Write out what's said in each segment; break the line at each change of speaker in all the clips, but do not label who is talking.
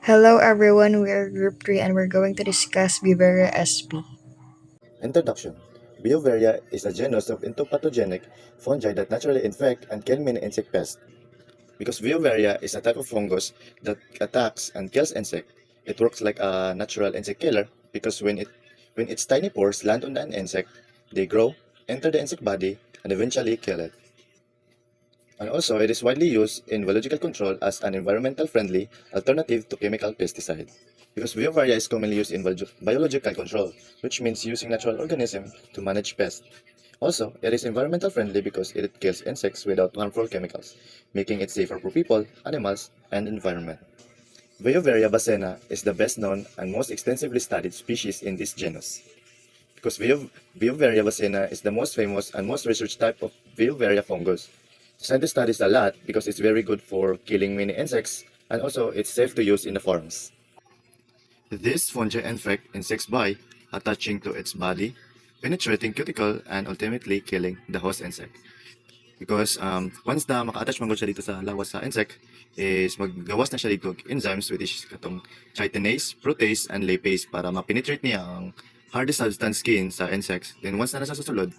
Hello everyone, we are Group 3 and we're going to discuss Beauveria SP.
Introduction. Beauveria is a genus of entopathogenic fungi that naturally infect and kill many insect pests. Because Beauveria is a type of fungus that attacks and kills insects, it works like a natural insect killer because when its tiny pores land on an insect, they grow, enter the insect body, and eventually kill it. And also, it is widely used in biological control as an environmental friendly alternative to chemical pesticide. Because Beauveria is commonly used in biological control, which means using natural organisms to manage pests. Also, it is environmental friendly because it kills insects without harmful chemicals, making it safer for people, animals, and environment. Beauveria basena is the best known and most extensively studied species in this genus. Because Beauveria basena is the most famous and most researched type of Beauveria fungus. Scientists study it a lot because it's very good for killing many insects and also it's safe to use in the farms. This fungi infect insects by attaching to its body, penetrating cuticle, and ultimately killing the host insect. Because once na maka-attach man gud siya dito sa lawas sa insect, is maggawas na siya dito og enzymes which is katong chitinase, protease, and lipase para ma-penetrate niya ang hardy substance skin sa insects. Then once na nasa susulod,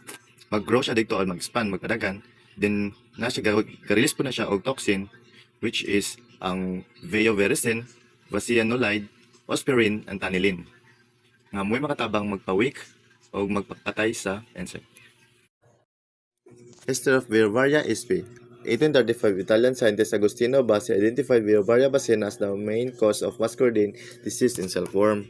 mag-grow siya dito or mag-expand, magpadagan. Then na siya ga-release po na siya og toxin which is ang veovericin, vasianolide, ospirine, and tanilin nga mo'y makatabang magpa-weak o magpapatay sa insect. History of Beauveria sp. 1835, Italian scientist Agostino Bassi identified Beauveria basina as the main cause of muscardine disease in silkworm.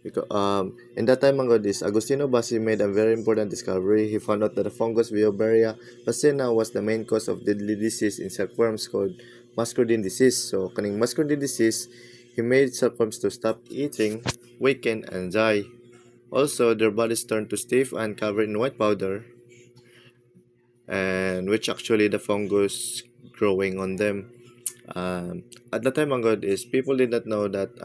In that time ago, this Agostino Bassi made a very important discovery. He found out that the fungus Beauveria basina was the main cause of deadly disease in silkworms called muscardine disease. So, kaning muscardine disease, he made silkworms to stop eating, weaken, and die. Also, their bodies turned to stiff and covered in white powder, and which actually the fungus growing on them. At the time, God is people did not know that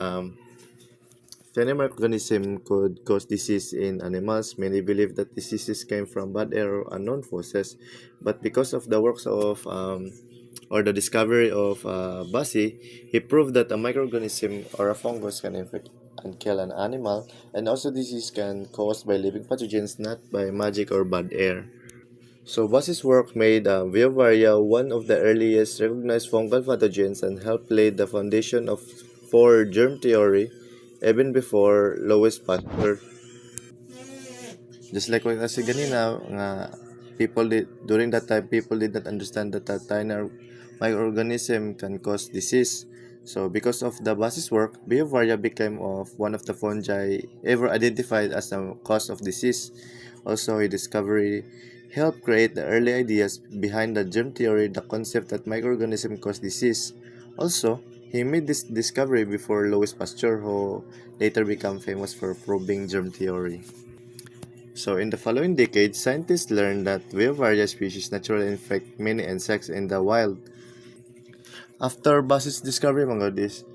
venom organism could cause disease in animals. Many believe that diseases came from bad air or unknown causes, but because of the works of or the discovery of Bassi, he proved that a microorganism or a fungus can infect and kill an animal, and also disease can caused by living pathogens, not by magic or bad air. So Bassi's work made Beauveria one of the earliest recognized fungal pathogens and helped lay the foundation for germ theory even before Louis Pasteur. Just like what I said ganina, nga during that time people did not understand that a tiny microorganism can cause disease. So because of the Bassi's work, Beauveria became of one of the fungi ever identified as the cause of disease. Also, his discovery helped create the early ideas behind the germ theory, the concept that microorganisms cause disease. Also, he made this discovery before Louis Pasteur, who later became famous for proving germ theory. So, in the following decades, scientists learned that Beauveria species naturally infect many insects in the wild. After Bass's discovery, mga this,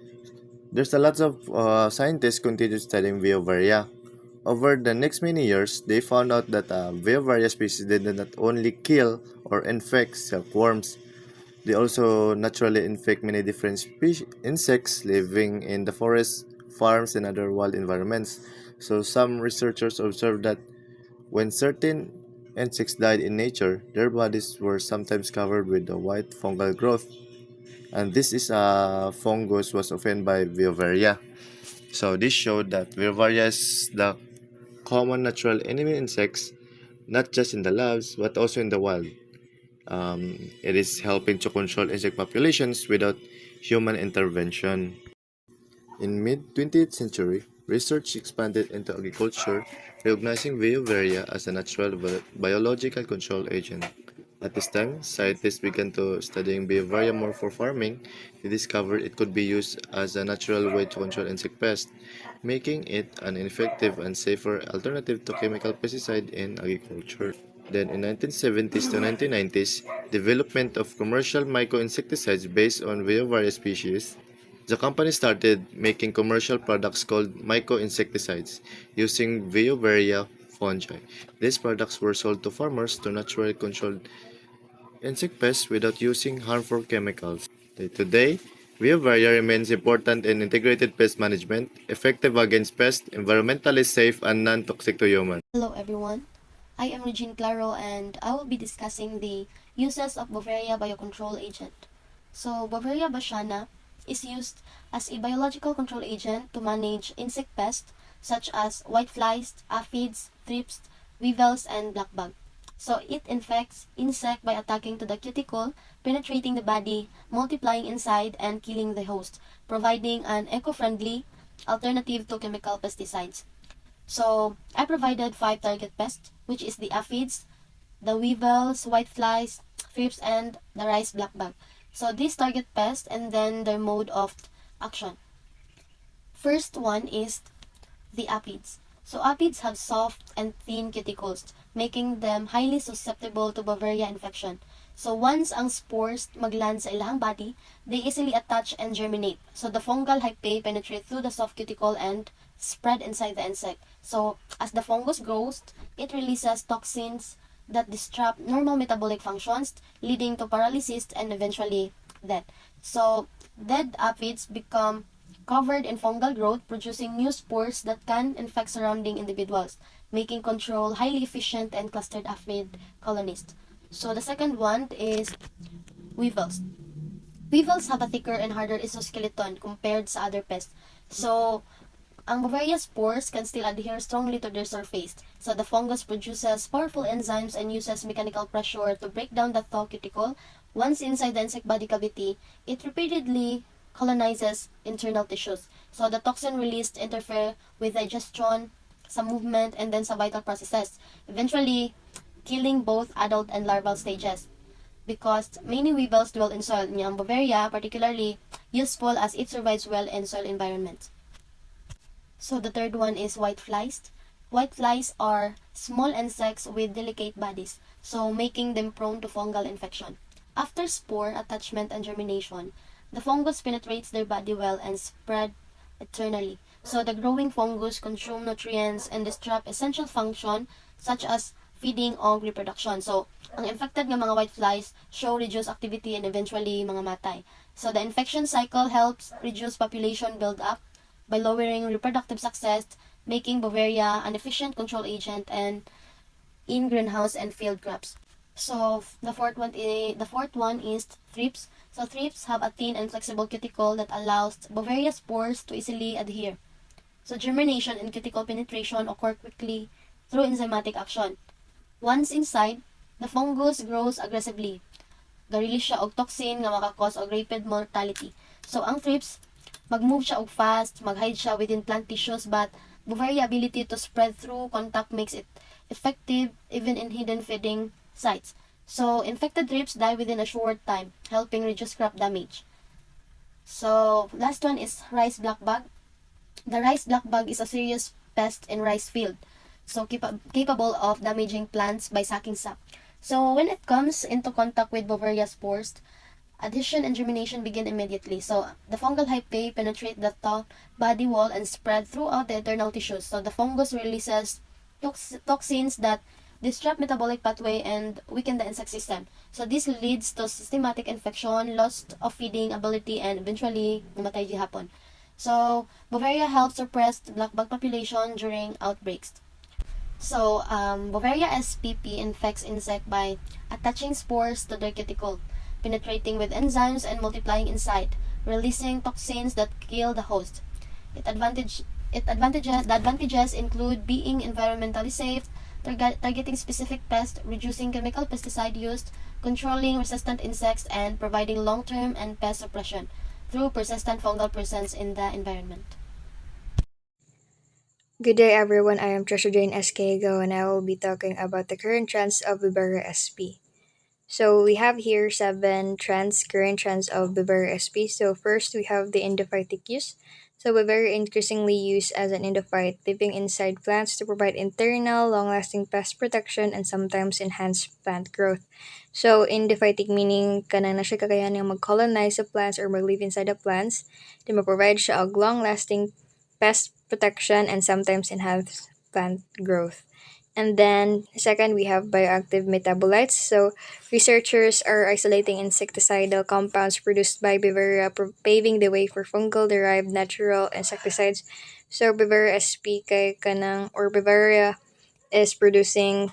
there's a lot of scientists continued studying Beauveria. Over the next many years, they found out that Beauveria species did not only kill or infect silkworms, they also naturally infect many different insects living in the forests, farms, and other wild environments. So some researchers observed that when certain insects died in nature, their bodies were sometimes covered with a white fungal growth, and this is a fungus was often by Beauveria. So this showed that Beauveria is the common natural enemy insects, not just in the labs but also in the wild. It is helping to control insect populations without human intervention. In mid-20th century, research expanded into agriculture, recognizing Beauveria as a natural biological control agent. At this time, scientists began to studying Beauveria more for farming. They discovered it could be used as a natural way to control insect pests, making it an effective and safer alternative to chemical pesticide in agriculture. Then in 1970s to 1990s, development of commercial myco-insecticides based on Beauveria species. The company started making commercial products called myco-insecticides using Beauveria fungi. These products were sold to farmers to naturally control insect pests without using harmful chemicals. Today, Beauveria remains important in integrated pest management, effective against pests, environmentally safe, and non-toxic to humans.
Hello everyone, I am Regine Claro and I will be discussing the uses of Beauveria biocontrol agent. So Beauveria bassiana is used as a biological control agent to manage insect pests such as whiteflies, aphids, thrips, weevils, and blackbug. So it infects insect by attacking to the cuticle, penetrating the body, multiplying inside, and killing the host, providing an eco-friendly alternative to chemical pesticides. So I provided 5 target pests, which is the aphids, the weevils, whiteflies, thrips, and the rice blackbug. So these target pests and then their mode of action. First one is the aphids. So aphids have soft and thin cuticles, making them highly susceptible to Bavaria infection. So once ang spores magland sa ilang body, they easily attach and germinate. So the fungal hyphae penetrate through the soft cuticle and spread inside the insect. So as the fungus grows, it releases toxins that disrupt normal metabolic functions, leading to paralysis and eventually death. So dead aphids become covered in fungal growth, producing new spores that can infect surrounding individuals, making control highly efficient and clustered aphid colonies. So the second one is weevils. Weevils have a thicker and harder exoskeleton compared sa other pests. So, ang Bavaria spores can still adhere strongly to their surface. So the fungus produces powerful enzymes and uses mechanical pressure to break down the thaw cuticle. Once inside the insect body cavity, it repeatedly colonizes internal tissues. So the toxin released interfere with digestion, sa movement, and then sa vital processes, eventually killing both adult and larval stages. Because many weevils dwell in soil, ang Bavaria particularly useful as it survives well in soil environments. So the third one is white flies. White flies are small insects with delicate bodies, so making them prone to fungal infection. After spore attachment and germination, the fungus penetrates their body well and spread eternally. So the growing fungus consume nutrients and disrupt essential function such as feeding or reproduction. So, ang infected nga mga white flies show reduced activity and eventually mga matay. So the infection cycle helps reduce population build up by lowering reproductive success, making Beauveria an efficient control agent and in greenhouse and field crops. So the fourth one is thrips. So thrips have a thin and flexible cuticle that allows Beauveria spores to easily adhere. So germination and cuticle penetration occur quickly through enzymatic action. Once inside, the fungus grows aggressively. Ga-release siya og toxin nga makakause og rapid mortality. So ang thrips mag-move siya og fast, mag-hide siya within plant tissues, but Beauveria ability to spread through contact makes it effective even in hidden feeding sites. So, infected thrips die within a short time, helping reduce crop damage. So, last one is rice blackbug. The rice blackbug is a serious pest in rice field, so capable of damaging plants by sucking sap. So, when it comes into contact with Beauveria spores, adhesion and germination begin immediately. So, the fungal hyphae penetrate the top body wall and spread throughout the internal tissues. So, the fungus releases toxins that disrupt metabolic pathway and weaken the insect system. So, this leads to systematic infection, loss of feeding ability, and eventually namatay gihapon. So, Beauveria helps suppress the blackbug population during outbreaks. So, Beauveria spp infects insect by attaching spores to their cuticle, penetrating with enzymes and multiplying inside, releasing toxins that kill the host. The advantages include being environmentally safe, targeting specific pests, reducing chemical pesticide use, controlling resistant insects, and providing long-term and pest suppression through persistent fungal presence in the environment.
Good day, everyone. I am Trisha Jane Escego, and I will be talking about the current trends of Beauveria SP. So we have here current trends of Beauveria SP. So first, we have the endophytic use. So Beauveria increasingly used as an endophyte, living inside plants to provide internal, long-lasting pest protection and sometimes enhance plant growth. So endophytic meaning kanang na siya kakayahan mag-colonize sa plants or mag-live inside the plants. Di ma-provide siya long-lasting pest protection and sometimes enhance plant growth. And then second, we have bioactive metabolites. So researchers are isolating insecticidal compounds produced by Beauveria, paving the way for fungal-derived natural insecticides. So Beauveria SP kay kanang or Beauveria is producing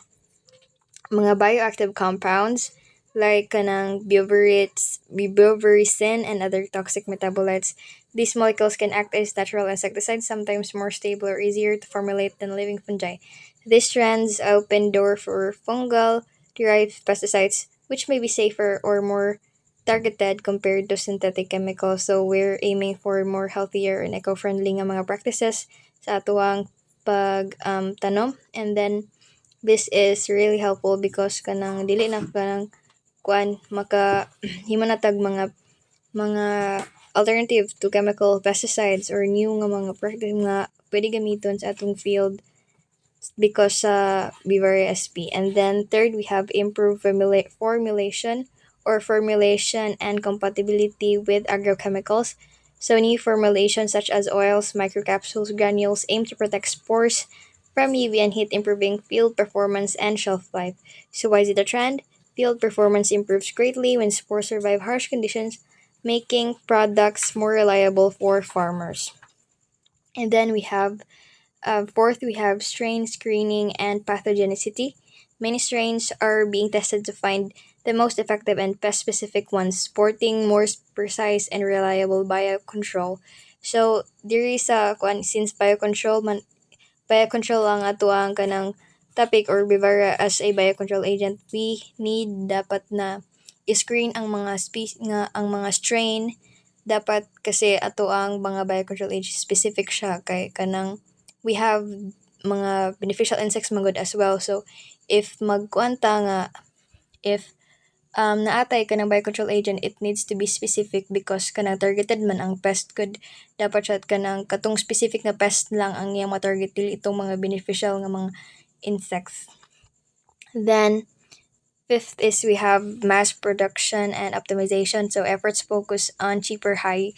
mga bioactive compounds like kanang beauvericin and other toxic metabolites. These molecules can act as natural insecticides, sometimes more stable or easier to formulate than living fungi. These trends open door for fungal derived pesticides, which may be safer or more targeted compared to synthetic chemicals. So we're aiming for more healthier and eco-friendly nga mga practices sa atuang tanom, and then this is really helpful because kanang dili na kanang kuan maka himanatag mga alternative to chemical pesticides or new nga mga practice nga pwede gamiton sa atong field because sa Beauveria SP. And then third, we have improved formulation and compatibility with agrochemicals. So new formulations such as oils, microcapsules, granules aim to protect spores from UV and heat, improving field performance and shelf life. So why is it a trend? Field performance improves greatly when spores survive harsh conditions, making products more reliable for farmers. And then we have fourth, we have strain screening and pathogenicity. Many strains are being tested to find the most effective and pest specific ones, supporting more precise and reliable biocontrol. So, there is a since biocontrol ang ato ang kanang topic or Bivara as a biocontrol agent, we need dapat na i-screen ang mga ang mga strain dapat kasi ato ang mga biocontrol agent specific siya kay kanang we have mga beneficial insects magod as well. So if magkuanta nga if naatay ka ng biocontrol agent, it needs to be specific because kanang targeted man ang pest good. Dapat siya kanang katong specific na pest lang ang iyang matarget dili itong mga beneficial nga mga insects. Then fifth is we have mass production and optimization. So efforts focus on cheaper high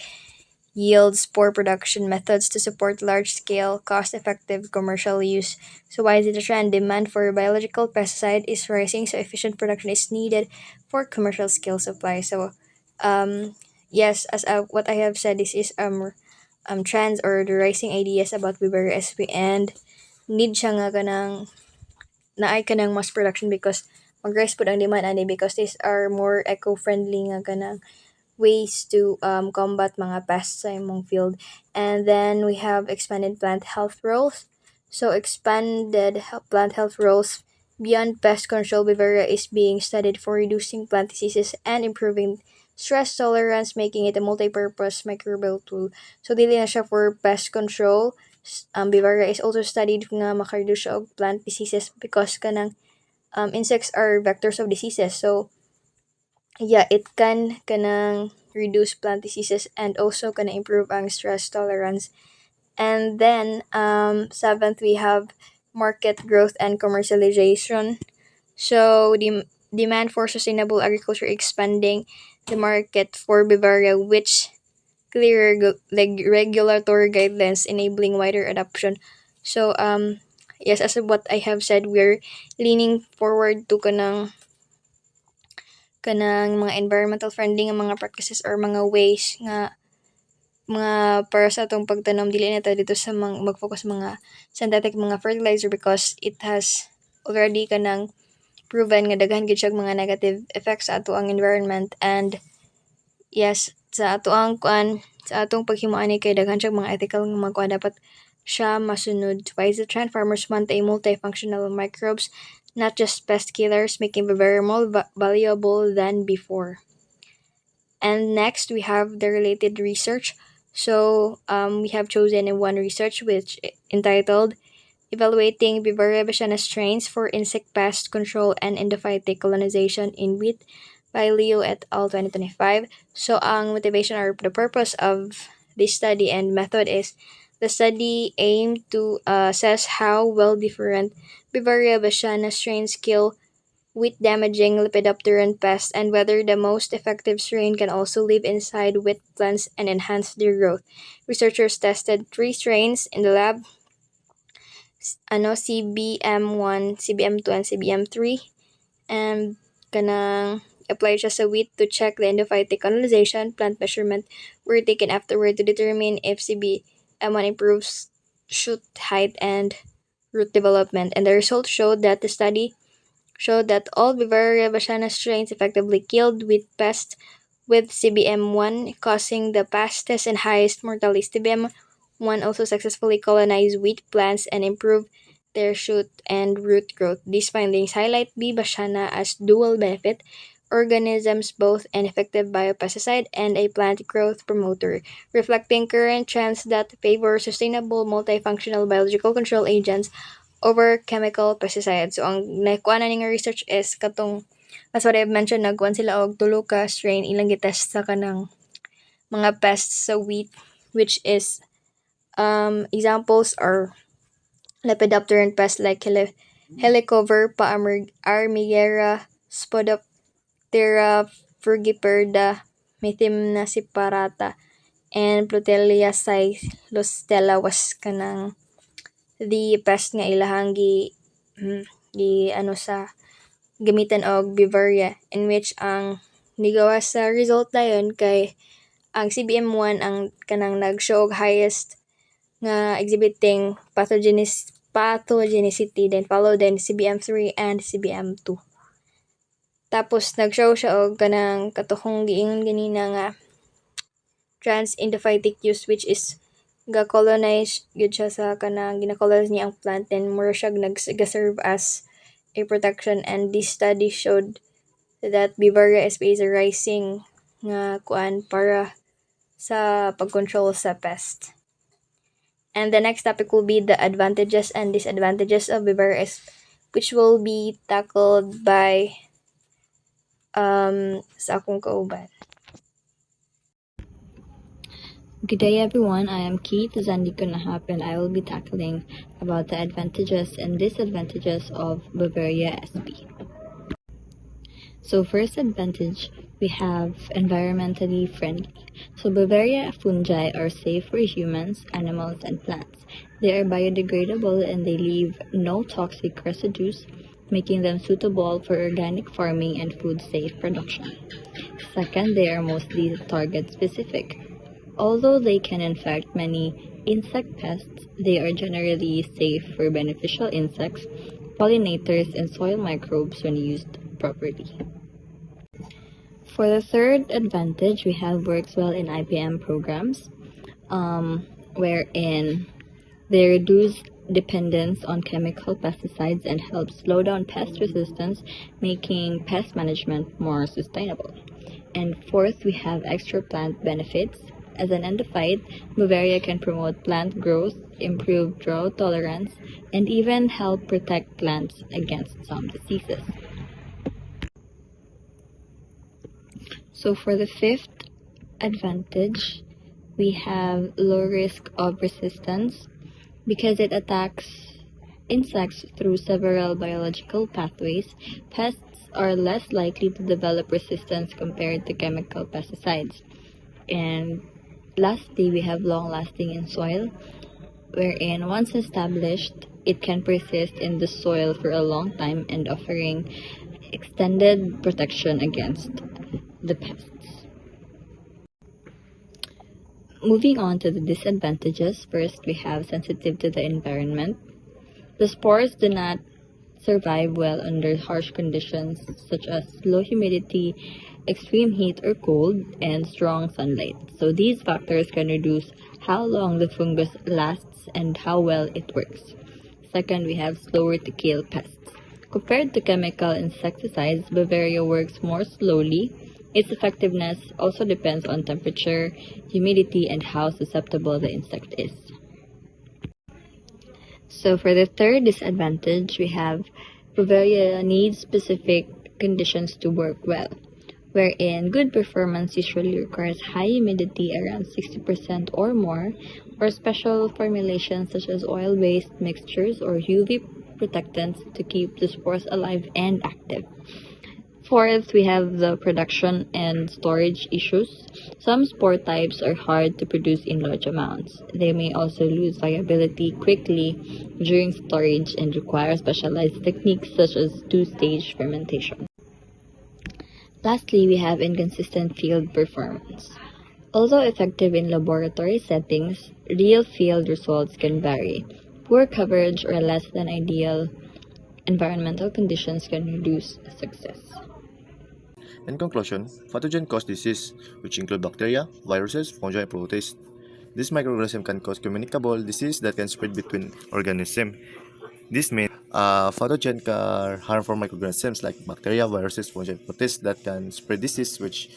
yield spore production methods to support large-scale, cost-effective commercial use. So why is it a trend? Demand for biological pesticide is rising, so efficient production is needed for commercial scale supply. So, yes, as what I have said, this is trends or the rising ideas about Weber SP, and need siya nga kanang naay ka ng mass production because mag-rise po ang demand ani because these are more eco-friendly nga kanang ways to combat mga pests sa imong field. And then we have expanded plant health roles. So plant health roles beyond pest control, Beauveria is being studied for reducing plant diseases and improving stress tolerance, making it a multi-purpose microbial tool. So dili na siya for pest control. Beauveria is also studied nga makareduce siya og plant diseases because kanang insects are vectors of diseases. So yeah, it can kanang reduce plant diseases and also can improve ang stress tolerance. And then seventh, we have market growth and commercialization. So demand for sustainable agriculture expanding the market for Bavaria, which clear regulatory guidelines enabling wider adoption. So yes, as what I have said, we're leaning forward to kanang mga environmental friendly nga mga practices or mga ways nga mga para sa atong pagtanom dili na ta dito sa mag-focus mga synthetic mga fertilizer because it has already kanang proven nga daghan gid siya mga negative effects sa ato ang environment. And yes, sa ato ang sa atong paghimuani kay daghan siya mga ethical nga mga kuan dapat siya masunod. Why is the trend? Farmers want a multifunctional microbes, not just pest killers, making the very more valuable than before. And next, we have the related research. So we have chosen one research which entitled Evaluating Beauveria bassiana Strains for Insect Pest Control and Endophytic Colonization in Wheat by Leo et al. 2025. So ang motivation or the purpose of this study and method is the study aimed to assess how well different Beauveria bassiana strains kill wheat damaging lepidopteran pests and whether the most effective strain can also live inside wheat plants and enhance their growth. Researchers tested 3 strains in the lab CBM1, CBM2, and CBM3. And kanang apply siya sa wheat to check the endophytic colonization. Plant measurement were taken afterward to determine if CBM1 improves shoot height and root development. And the results showed that all Beauveria bassiana strains effectively killed wheat pests, with CBM1 causing the fastest and highest mortality. CBM1 also successfully colonized wheat plants and improved their shoot and root growth. These findings highlight B. bassiana as dual benefit organisms, both an effective biopesticide and a plant growth promoter, reflecting current trends that favor sustainable multifunctional biological control agents over chemical pesticides. So ang nakuha na ning research is katong as what I've mentioned, nagkuhan sila og tulo ka strain ilang gitest sa kanang mga pests sa wheat, which is examples are lepidopteran pests like Helicoverpa armigera, Spodoptera frugiperda, Methymna separata, and Plutelia caelostella was kanang the pest nga ilahang sa gamitan og Beauveria, in which ang nigawas sa result dayon kay ang CBM1 ang kanang nag-show og highest nga exhibiting pathogenicity, then followed then CBM3 and CBM2. Tapos nag-show siya og kanang katuhong giingon ganina nga trans-endophytic use, which is ga-colonize gyud siya sa kanang gina-colonize niya ang plant, then mura siya nag-serve as a protection. And this study showed that Beauveria sp is a rising nga kuan para sa pag-control sa pest. And the next topic will be the advantages and disadvantages of Beauveria sp, which will be tackled by sa akong kauban.
Good day everyone, I am Keith Zandikunahap and I will be tackling about the advantages and disadvantages of Beauveria sp. So first advantage, we have environmentally friendly. So Beauveria fungi are safe for humans, animals, and plants. They are biodegradable and they leave no toxic residues, making them suitable for organic farming and food safe production. Second, they are mostly target specific. Although they can infect many insect pests, they are generally safe for beneficial insects, pollinators, and soil microbes when used properly. For the third advantage, we have works well in IPM programs, wherein they reduce dependence on chemical pesticides and help slow down pest resistance, making pest management more sustainable. And fourth, we have extra plant benefits. As an endophyte, Beauveria can promote plant growth, improve drought tolerance, and even help protect plants against some diseases. So for the fifth advantage, we have low risk of resistance because it attacks insects through several biological pathways. Pests are less likely to develop resistance compared to chemical pesticides. And lastly, we have long-lasting in soil, wherein once established, it can persist in the soil for a long time and offering extended protection against the pests. Moving on to the disadvantages, first we have sensitive to the environment. The spores do not survive well under harsh conditions such as low humidity, extreme heat or cold, and strong sunlight. So these factors can reduce how long the fungus lasts and how well it works. Second, we have slower to kill pests. Compared to chemical insecticides, Beauveria works more slowly. Its effectiveness also depends on temperature, humidity, and how susceptible the insect is. So for the third disadvantage, we have Beauveria needs specific conditions to work well, wherein good performance usually requires high humidity around 60% or more, or special formulations such as oil-based mixtures or UV protectants to keep the spores alive and active. Fourth, we have the production and storage issues. Some spore types are hard to produce in large amounts. They may also lose viability quickly during storage and require specialized techniques such as two-stage fermentation. Lastly, we have inconsistent field performance. Although effective in laboratory settings, real field results can vary. Poor coverage or less than ideal environmental conditions can reduce success.
In conclusion, pathogen-caused disease, which include bacteria, viruses, fungi, and protists. This microorganism can cause communicable disease that can spread between organisms. This means pathogen are harmful microorganisms like bacteria, viruses, fungi, and protists that can spread disease, which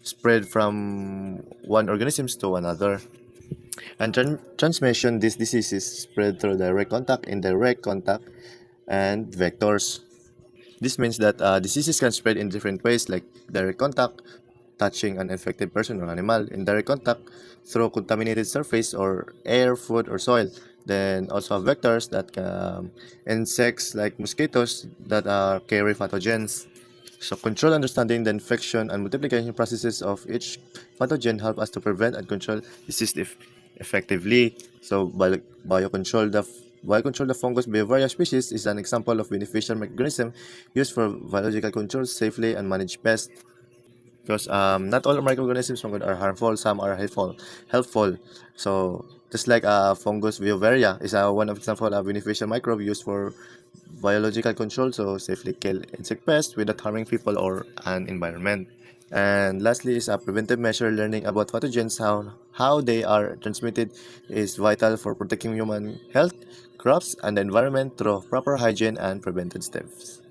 spread from one organism to another. And transmission, these diseases spread through direct contact, indirect contact, and vectors. This means that diseases can spread in different ways, like direct contact, touching an infected person or animal, indirect contact through contaminated surface or air, food, or soil. Then also have vectors that can insects like mosquitoes that carry pathogens. So control understanding the infection and multiplication processes of each pathogen help us to prevent and control disease effectively. So biocontrol the fungus Beauveria species is an example of beneficial mechanism used for biological control safely and manage pests. Because not all microorganisms are harmful, some are helpful. So just like fungus Beauveria is one of example of beneficial microbe used for biological control, so safely kill insect pests without harming people or an environment. And lastly is a preventive measure. Learning about pathogens, how they are transmitted is vital for protecting human health, crops, and the environment through proper hygiene and preventive steps.